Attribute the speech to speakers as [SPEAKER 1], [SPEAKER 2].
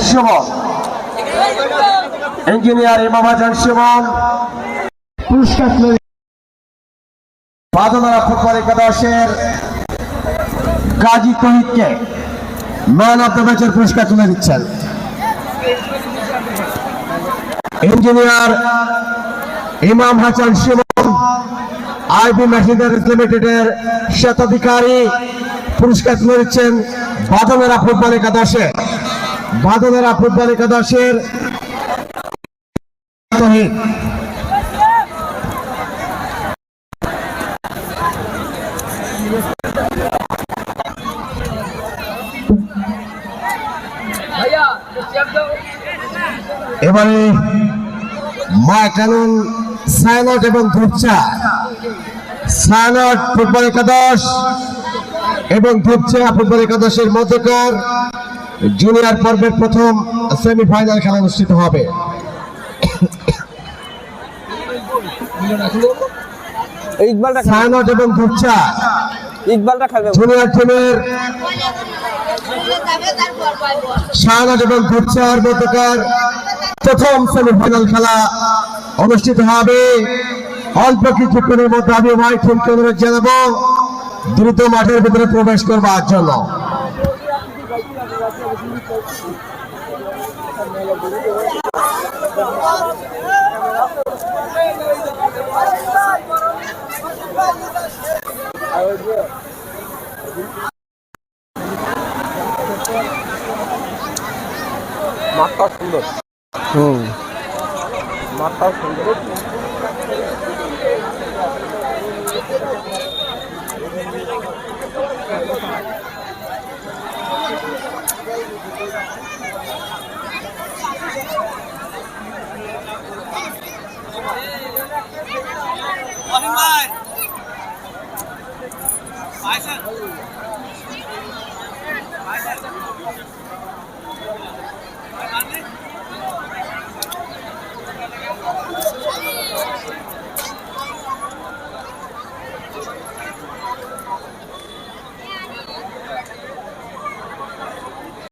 [SPEAKER 1] Suman engineer ইমাম হাসান সুমন পুরস্কার বাদনারা football একাদশের গাজী তহিদকে ম্যান অব দ্য ম্যাচের পুরস্কার তুলে দিচ্ছেন। ইঞ্জিনিয়ার ইমাম হাসান সুমন আইবি মেশিনারিজ লিমিটেডের স্বত্বাধিকারী পুরস্কার তুলে দিচ্ছেন বাদনারা ফুটবল একাদশের তহিদ। এবারে মাইকেল সাইনট এবং ধূপচা সাইনট ফুটবল একাদশ এবং ধূপচা ফুটবল একাদশের মধ্যকার জুনিয়র পর্বের প্রথম সেমিফাইনাল খেলা অনুষ্ঠিত হবে। সাইনট এবং ধূপচা জুনিয়র টিমের সাইনট এবং ধূপচার মধ্যকার প্রথম সেমিফাইনাল খেলা অনুষ্ঠিত হবে। অল্প কিছুক্ষণের মধ্যে আমি ভাই টিমকে অনুরোধ জানাবো দ্রুত মাঠের ভিতরে প্রবেশ করবার জন্য।
[SPEAKER 2] মাঠটা সুন্দর, মাঠটা সুন্দর।